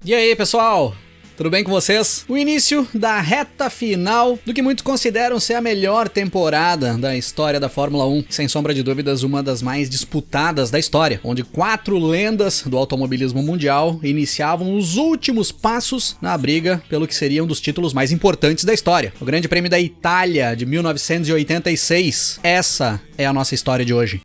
E aí, pessoal? Tudo bem com vocês? O início da reta final do que muitos consideram ser a melhor temporada da história da Fórmula 1. Sem sombra de dúvidas, uma das mais disputadas da história, onde 4 lendas do automobilismo mundial iniciavam os últimos passos na briga pelo que seria um dos títulos mais importantes da história. O Grande Prêmio da Itália de 1986. Essa é a nossa história de hoje.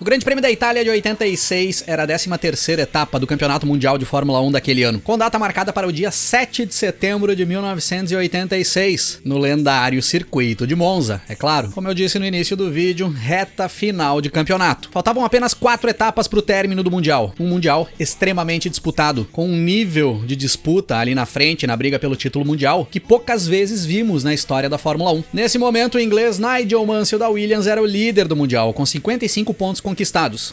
O Grande Prêmio da Itália de 86 era a 13ª etapa do Campeonato Mundial de Fórmula 1 daquele ano, com data marcada para o dia 7 de setembro de 1986, no lendário circuito de Monza, é claro. Como eu disse no início do vídeo, reta final de campeonato. Faltavam apenas 4 etapas para o término do Mundial, um Mundial extremamente disputado, com um nível de disputa ali na frente, na briga pelo título mundial, que poucas vezes vimos na história da Fórmula 1. Nesse momento, o inglês Nigel Mansell da Williams era o líder do Mundial, com 55 pontos conquistados.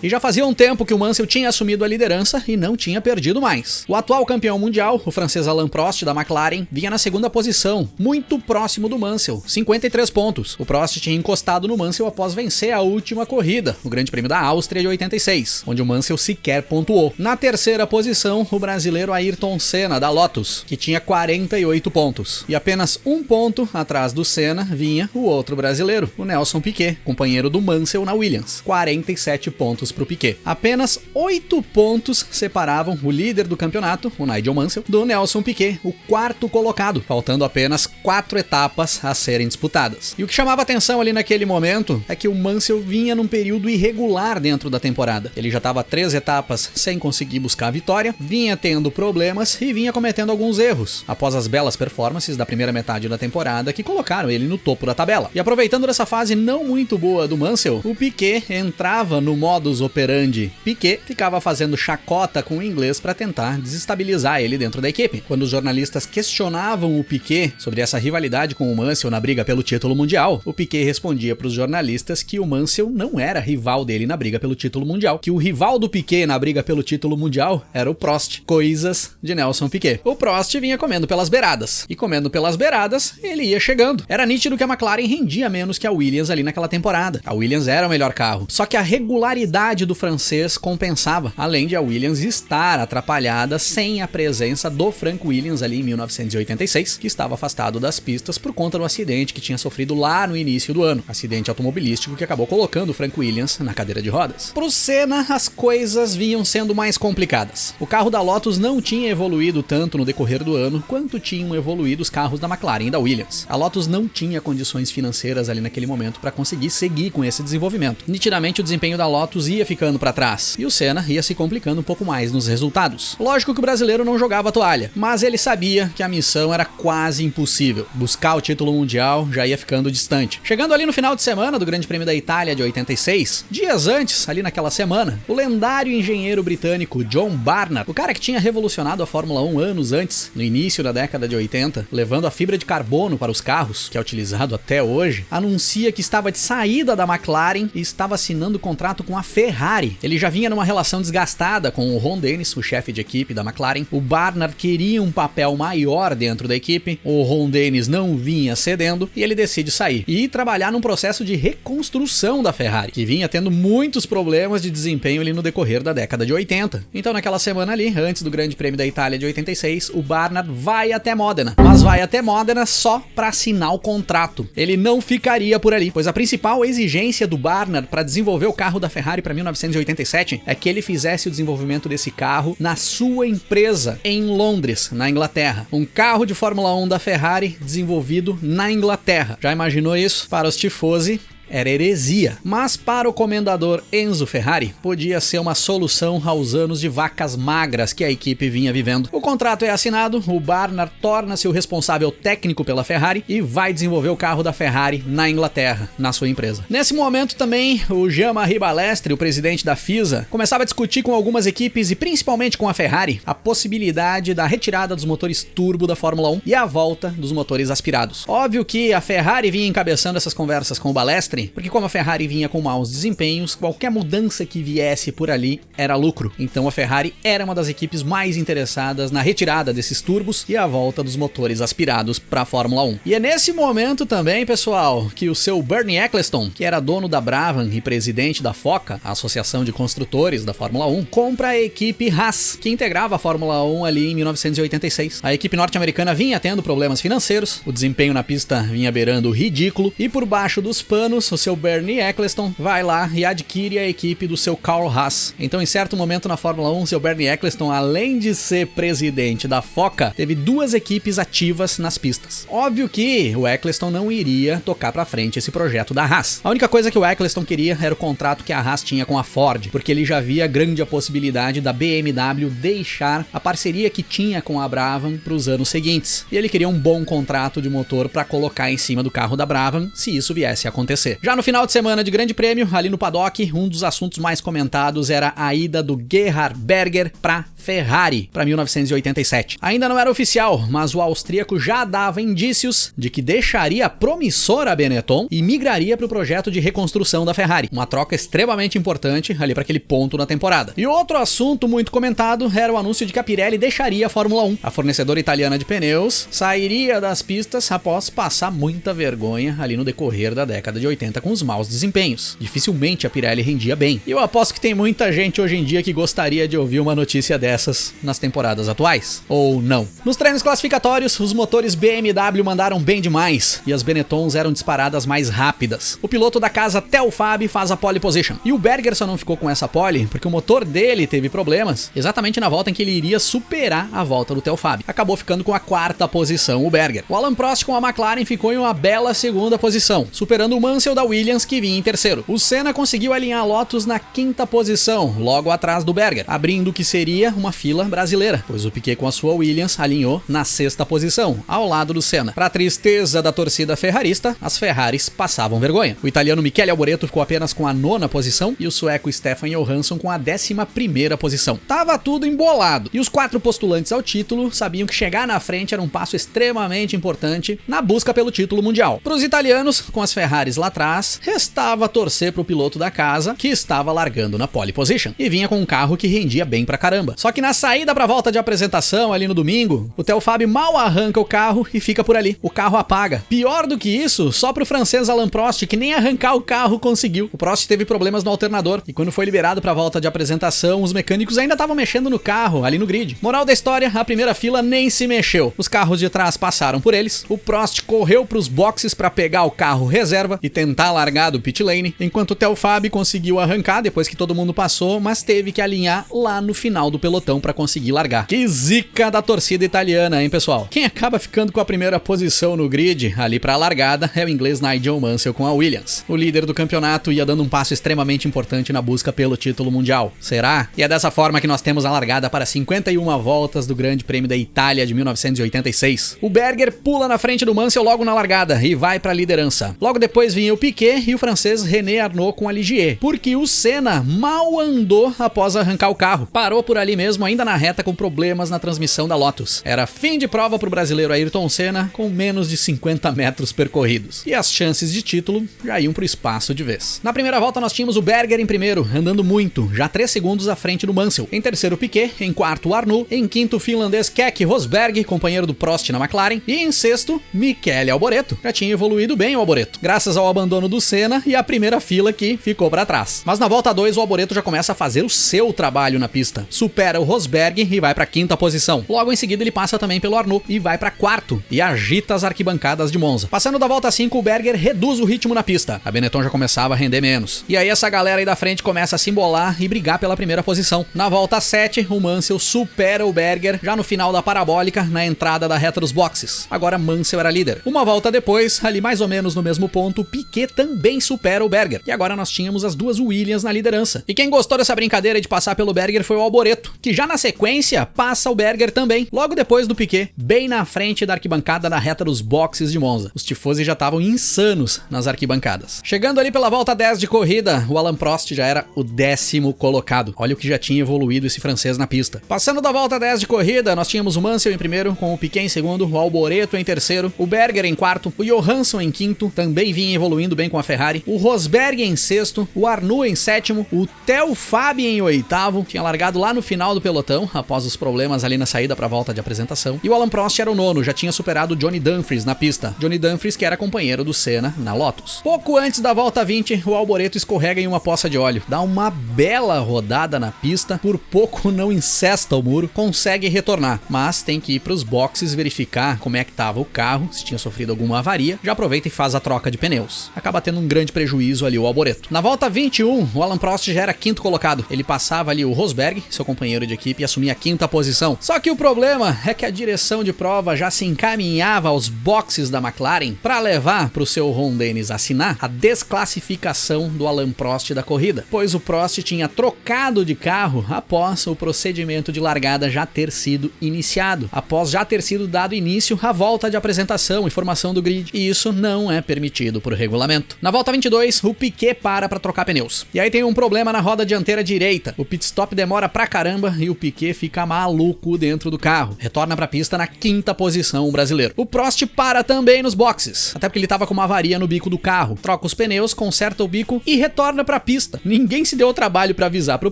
E já fazia um tempo que o Mansell tinha assumido a liderança e não tinha perdido mais. O atual campeão mundial, o francês Alain Prost da McLaren, vinha na segunda posição, muito próximo do Mansell, 53 pontos. O Prost tinha encostado no Mansell após vencer a última corrida, o Grande Prêmio da Áustria de 86, onde o Mansell sequer pontuou. Na terceira posição, o brasileiro Ayrton Senna da Lotus, que tinha 48 pontos. E apenas um ponto atrás do Senna vinha o outro brasileiro, o Nelson Piquet, companheiro do Mansell na Williams, 47 pontos para o Piquet. Apenas 8 pontos separavam o líder do campeonato, o Nigel Mansell, do Nelson Piquet, o quarto colocado, faltando apenas 4 etapas a serem disputadas. E o que chamava atenção ali naquele momento é que o Mansell vinha num período irregular dentro da temporada. Ele já estava 3 etapas sem conseguir buscar a vitória, vinha tendo problemas e vinha cometendo alguns erros, após as belas performances da primeira metade da temporada que colocaram ele no topo da tabela. E aproveitando dessa fase não muito boa do Mansell, o Piquet entrava no modus operandi. Piquet ficava fazendo chacota com o inglês para tentar desestabilizar ele dentro da equipe. Quando os jornalistas questionavam o Piquet sobre essa rivalidade com o Mansell na briga pelo título mundial, o Piquet respondia para os jornalistas que o Mansell não era rival dele na briga pelo título mundial, que o rival do Piquet na briga pelo título mundial era o Prost. Coisas de Nelson Piquet. O Prost vinha comendo pelas beiradas, e comendo pelas beiradas, ele ia chegando. Era nítido que a McLaren rendia menos que a Williams ali naquela temporada. A Williams era o melhor carro, só que a regularidade do francês compensava, além de a Williams estar atrapalhada sem a presença do Frank Williams ali em 1986, que estava afastado das pistas por conta do acidente que tinha sofrido lá no início do ano, acidente automobilístico que acabou colocando o Frank Williams na cadeira de rodas. Pro Senna, as coisas vinham sendo mais complicadas. O carro da Lotus não tinha evoluído tanto no decorrer do ano quanto tinham evoluído os carros da McLaren e da Williams. A Lotus não tinha condições financeiras ali naquele momento para conseguir seguir com esse desenvolvimento. Nitidamente o desempenho da Lotus ia ficando para trás, e o Senna ia se complicando um pouco mais nos resultados. Lógico que o brasileiro não jogava a toalha, mas ele sabia que a missão era quase impossível. Buscar o título mundial já ia ficando distante. Chegando ali no final de semana do Grande Prêmio da Itália de 86, dias antes, ali naquela semana, o lendário engenheiro britânico John Barnard, o cara que tinha revolucionado a Fórmula 1 anos antes, no início da década de 80, levando a fibra de carbono para os carros, que é utilizado até hoje, anuncia que estava de saída da McLaren e estava assinando contrato com a Ferrari. Ele já vinha numa relação desgastada com o Ron Dennis, o chefe de equipe da McLaren. O Barnard queria um papel maior dentro da equipe, o Ron Dennis não vinha cedendo e ele decide sair e trabalhar num processo de reconstrução da Ferrari, que vinha tendo muitos problemas de desempenho ali no decorrer da década de 80. Então naquela semana ali, antes do Grande Prêmio da Itália de 86, o Barnard vai até Modena, mas vai até Modena só para assinar o contrato. Ele não ficaria por ali, pois a principal exigência do Barnard para desenvolver o carro da Ferrari para 1987 é que ele fizesse o desenvolvimento desse carro na sua empresa em Londres, na Inglaterra. Um carro de Fórmula 1 da Ferrari desenvolvido na Inglaterra. Já imaginou isso? Para os tifosi, era heresia. Mas para o comendador Enzo Ferrari, podia ser uma solução aos anos de vacas magras que a equipe vinha vivendo. O contrato é assinado, o Barnard torna-se o responsável técnico pela Ferrari e vai desenvolver o carro da Ferrari na Inglaterra, na sua empresa. Nesse momento também, o Jean-Marie Balestre, o presidente da FISA, começava a discutir com algumas equipes e principalmente com a Ferrari, a possibilidade da retirada dos motores turbo da Fórmula 1 e a volta dos motores aspirados. Óbvio que a Ferrari vinha encabeçando essas conversas com o Balestre McLaren, porque como a Ferrari vinha com maus desempenhos, qualquer mudança que viesse por ali era lucro. Então a Ferrari era uma das equipes mais interessadas na retirada desses turbos e a volta dos motores aspirados para a Fórmula 1. E é nesse momento também, pessoal, que o seu Bernie Ecclestone, que era dono da Brabham e presidente da FOCA, a Associação de Construtores da Fórmula 1, compra a equipe Haas, que integrava a Fórmula 1 ali em 1986. A equipe norte-americana vinha tendo problemas financeiros, o desempenho na pista vinha beirando o ridículo, e por baixo dos panos, o seu Bernie Ecclestone vai lá e adquire a equipe do seu Carl Haas. Então, em certo momento na Fórmula 1, o seu Bernie Ecclestone, além de ser presidente da FOCA, teve duas equipes ativas nas pistas. Óbvio que o Ecclestone não iria tocar pra frente esse projeto da Haas. A única coisa que o Ecclestone queria era o contrato que a Haas tinha com a Ford, porque ele já via grande a possibilidade da BMW deixar a parceria que tinha com a Brabham para os anos seguintes. E ele queria um bom contrato de motor para colocar em cima do carro da Brabham, se isso viesse a acontecer. Já no final de semana de Grande Prêmio, ali no paddock, um dos assuntos mais comentados era a ida do Gerhard Berger para Ferrari, para 1987. Ainda não era oficial, mas o austríaco já dava indícios de que deixaria a promissora Benetton e migraria para o projeto de reconstrução da Ferrari. Uma troca extremamente importante ali para aquele ponto na temporada. E outro assunto muito comentado era o anúncio de que a Pirelli deixaria a Fórmula 1. A fornecedora italiana de pneus sairia das pistas após passar muita vergonha ali no decorrer da década de 80 com os maus desempenhos. Dificilmente a Pirelli rendia bem. E eu aposto que tem muita gente hoje em dia que gostaria de ouvir uma notícia dessas nas temporadas atuais. Ou não. Nos treinos classificatórios, os motores BMW mandaram bem demais e as Benettons eram disparadas mais rápidas. O piloto da casa Telfab faz a pole position. E o Berger só não ficou com essa pole porque o motor dele teve problemas exatamente na volta em que ele iria superar a volta do Telfab. Acabou ficando com a quarta posição o Berger. O Alain Prost com a McLaren ficou em uma bela segunda posição, superando o Mansell da Williams que vinha em terceiro. O Senna conseguiu alinhar a Lotus na quinta posição, logo atrás do Berger, abrindo o que seria uma fila brasileira, pois o Piquet com a sua Williams alinhou na sexta posição, ao lado do Senna. Para tristeza da torcida ferrarista, as Ferraris passavam vergonha. O italiano Michele Alboreto ficou apenas com a nona posição e o sueco Stefan Johansson com a 11ª posição. Tava tudo embolado. E os quatro postulantes ao título sabiam que chegar na frente era um passo extremamente importante na busca pelo título mundial. Para os italianos, com as Ferraris lá atrás, restava torcer para o piloto da casa, que estava largando na pole position e vinha com um carro que rendia bem pra caramba. Só que na saída para a volta de apresentação ali no domingo, o Telfab mal arranca o carro e fica por ali. O carro apaga. Pior do que isso, só pro francês Alain Prost, que nem arrancar o carro conseguiu. O Prost teve problemas no alternador e quando foi liberado para a volta de apresentação, os mecânicos ainda estavam mexendo no carro ali no grid. Moral da história, a primeira fila nem se mexeu. Os carros de trás passaram por eles. O Prost correu pros boxes para pegar o carro reserva e tentar largar do pit lane, enquanto o Telfab conseguiu arrancar depois que todo mundo passou, mas teve que alinhar lá no final do pelotão para conseguir largar. Que zica da torcida italiana, hein, pessoal? Quem acaba ficando com a primeira posição no grid ali para a largada é o inglês Nigel Mansell com a Williams. O líder do campeonato ia dando um passo extremamente importante na busca pelo título mundial. Será? E é dessa forma que nós temos a largada para 51 voltas do Grande Prêmio da Itália de 1986. O Berger pula na frente do Mansell logo na largada e vai para a liderança. Logo depois vinha o Piquet e o francês René Arnoux com a Ligier, porque o Senna mal andou após arrancar o carro. Parou por ali mesmo, ainda na reta, com problemas na transmissão da Lotus. Era fim de prova para o brasileiro Ayrton Senna, com menos de 50 metros percorridos. E as chances de título já iam pro espaço de vez. Na primeira volta nós tínhamos o Berger em primeiro, andando muito, já 3 segundos à frente do Mansell. Em terceiro, Piquet. Em quarto, o Arnoux. Em quinto, o finlandês Keke Rosberg, companheiro do Prost na McLaren. E em sexto, Michele Alboreto. Já tinha evoluído bem o Alboreto, graças ao abandono do Senna e a primeira fila que ficou para trás. Mas na volta 2, o Alboreto já começa a fazer o seu trabalho na pista. Supera o Rosberg e vai para quinta posição. Logo em seguida, ele passa também pelo Arnoux e vai para quarto e agita as arquibancadas de Monza. Passando da volta 5, o Berger reduz o ritmo na pista. A Benetton já começava a render menos. E aí essa galera aí da frente começa a se embolar e brigar pela primeira posição. Na volta 7, o Mansell supera o Berger já no final da parabólica, na entrada da reta dos boxes. Agora Mansell era líder. Uma volta depois, ali mais ou menos no mesmo ponto, Piquet também supera o Berger. E agora nós tínhamos as duas Williams na liderança. E quem gostou dessa brincadeira de passar pelo Berger foi o Alboreto, que já na sequência passa o Berger também, logo depois do Piquet, bem na frente da arquibancada na reta dos boxes de Monza. Os tifosi já estavam insanos nas arquibancadas. Chegando ali pela volta 10 de corrida, o Alain Prost já era o 10º colocado. Olha o que já tinha evoluído esse francês na pista. Passando da volta 10 de corrida, nós tínhamos o Mansell em primeiro, com o Piquet em segundo, o Alboreto em terceiro, o Berger em quarto, o Johansson em quinto, também vinha evoluindo indo bem com a Ferrari, o Rosberg em sexto, o Arnoux em sétimo, o Theo Fabi em oitavo, tinha largado lá no final do pelotão, após os problemas ali na saída para a volta de apresentação, e o Alan Prost era o nono, já tinha superado o Johnny Dumfries na pista. Johnny Dumfries que era companheiro do Senna na Lotus. Pouco antes da volta 20, o Alboreto escorrega em uma poça de óleo, dá uma bela rodada na pista, por pouco não incesta o muro, consegue retornar, mas tem que ir para os boxes verificar como é que estava o carro, se tinha sofrido alguma avaria, já aproveita e faz a troca de pneus. Acaba tendo um grande prejuízo ali o Alboreto. Na volta 21, o Alan Prost já era quinto colocado, ele passava ali o Rosberg, seu companheiro de equipe, e assumia a quinta posição. Só que o problema é que a direção de prova já se encaminhava aos boxes da McLaren para levar para o seu Ron Dennis assinar a desclassificação do Alan Prost da corrida, pois o Prost tinha trocado de carro após o procedimento de largada já ter sido iniciado, após já ter sido dado início à volta de apresentação e formação do grid, e isso não é permitido por regulamento. Na volta 22, o Piquet para trocar pneus, e aí tem um problema na roda dianteira direita, o pit stop demora pra caramba e o Piquet fica maluco dentro do carro, retorna pra pista na quinta posição o brasileiro. O Prost para também nos boxes, até porque ele tava com uma avaria no bico do carro, troca os pneus, conserta o bico e retorna pra pista. Ninguém se deu o trabalho pra avisar pro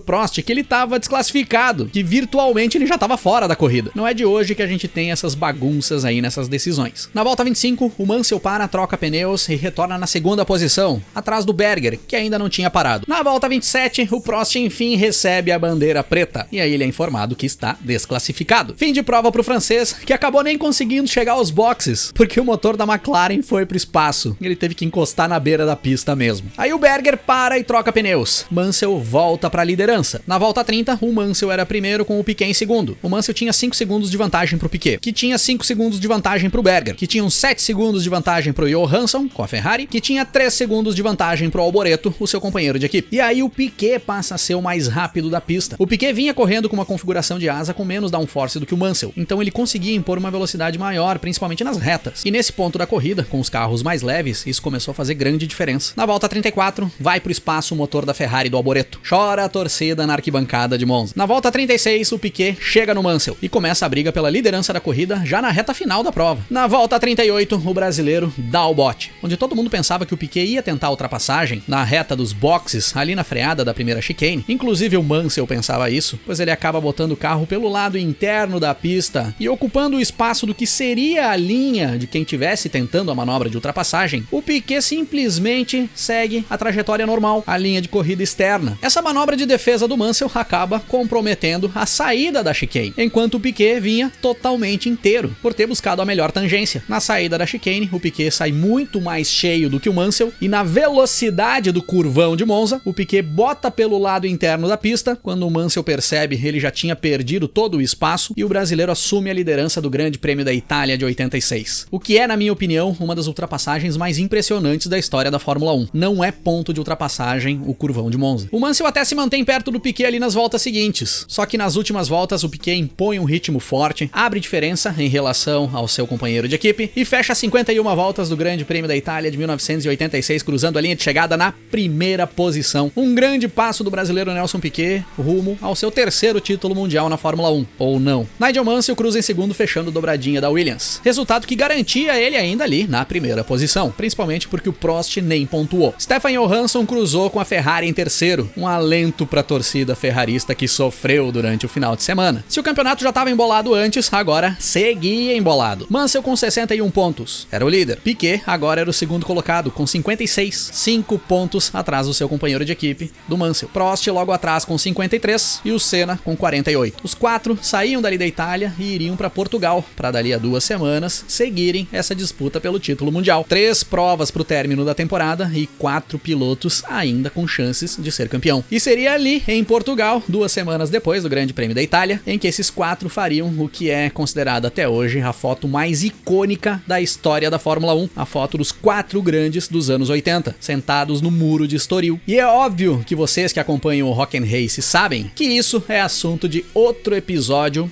Prost que ele tava desclassificado, que virtualmente ele já tava fora da corrida. Não é de hoje que a gente tem essas bagunças aí nessas decisões. Na volta 25, o Mansell para, troca pneus e retorna na segunda posição, atrás do Berger, que ainda não tinha parado. Na volta 27, o Prost enfim recebe a bandeira preta, e aí ele é informado que está desclassificado. Fim de prova pro francês, que acabou nem conseguindo chegar aos boxes, porque o motor da McLaren foi pro espaço, ele teve que encostar na beira da pista mesmo. Aí o Berger para e troca pneus, Mansell volta pra liderança. Na volta 30, o Mansell era primeiro com o Piquet em segundo. O Mansell tinha 5 segundos de vantagem pro Piquet, que tinha 5 segundos de vantagem pro Berger, que tinham 7 segundos de vantagem pro Johansson, com a Ferrari, que tinha 3 segundos de vantagem pro Alboreto, o seu companheiro de equipe. E aí o Piquet passa a ser o mais rápido da pista. O Piquet vinha correndo com uma configuração de asa com menos downforce do que o Mansell, então ele conseguia impor uma velocidade maior, principalmente nas retas. E nesse ponto da corrida, com os carros mais leves, isso começou a fazer grande diferença. Na volta 34, vai pro espaço o motor da Ferrari do Alboreto. Chora a torcida na arquibancada de Monza. Na volta 36, o Piquet chega no Mansell e começa a briga pela liderança da corrida já na reta final da prova. Na volta 38, o brasileiro dá o bote, onde todo mundo pensava que o Piquet ia tentar a ultrapassagem na reta dos boxes, ali na freada da primeira chicane. Inclusive o Mansell pensava isso, pois ele acaba botando o carro pelo lado interno da pista e ocupando o espaço do que seria a linha de quem estivesse tentando a manobra de ultrapassagem. O Piquet simplesmente segue a trajetória normal, a linha de corrida externa. Essa manobra de defesa do Mansell acaba comprometendo a saída da chicane, enquanto o Piquet vinha totalmente inteiro, por ter buscado a melhor tangência. Na saída da chicane, o Piquet sai muito mais cheio do que o Mansell, e na velocidade do curvão de Monza, o Piquet bota pelo lado interno da pista. Quando o Mansell percebe, ele já tinha perdido todo o espaço e o brasileiro assume a liderança do Grande Prêmio da Itália de 86. O que é, na minha opinião, uma das ultrapassagens mais impressionantes da história da Fórmula 1. Não é ponto de ultrapassagem o curvão de Monza. O Mansell até se mantém perto do Piquet ali nas voltas seguintes, só que nas últimas voltas o Piquet impõe um ritmo forte, abre diferença em relação ao seu companheiro de equipe e fecha 51 voltas do Grande Prêmio da Itália de 1986, cruzando a linha de chegada na primeira posição. Um grande passo do brasileiro Nelson Piquet rumo ao seu terceiro título mundial na Fórmula 1, ou não. Nigel Mansell cruza em segundo, fechando dobradinha da Williams, resultado que garantia ele ainda ali na primeira posição, principalmente porque o Prost nem pontuou. Stefan Johansson cruzou com a Ferrari em terceiro, um alento para a torcida ferrarista que sofreu durante o final de semana. Se o campeonato já estava embolado antes, agora seguia embolado. Mansell com 61 pontos, era o líder. Piquet agora era o segundo colocado, com 56, 5 pontos atrás do seu companheiro de equipe, do Mansell. Prost logo atrás com 53 e o Senna com 48. Os quatro saíam dali da Itália e iriam para Portugal, para dali a 2 semanas seguirem essa disputa pelo título mundial. 3 provas para o término da temporada e 4 pilotos ainda com chances de ser campeão. E seria ali, em Portugal, 2 semanas depois do Grande Prêmio da Itália, em que esses 4 fariam o que é considerado até hoje a foto mais icônica da história da Fórmula 1, a foto dos 4 grandes dos anos 80, sentados no muro de Estoril. E é óbvio que vocês que acompanham o Rock and Race sabem que isso é assunto de outro episódio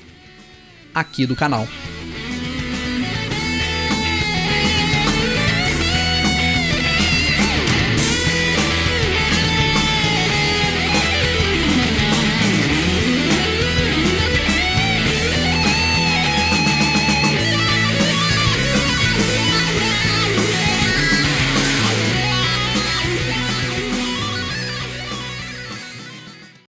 aqui do canal.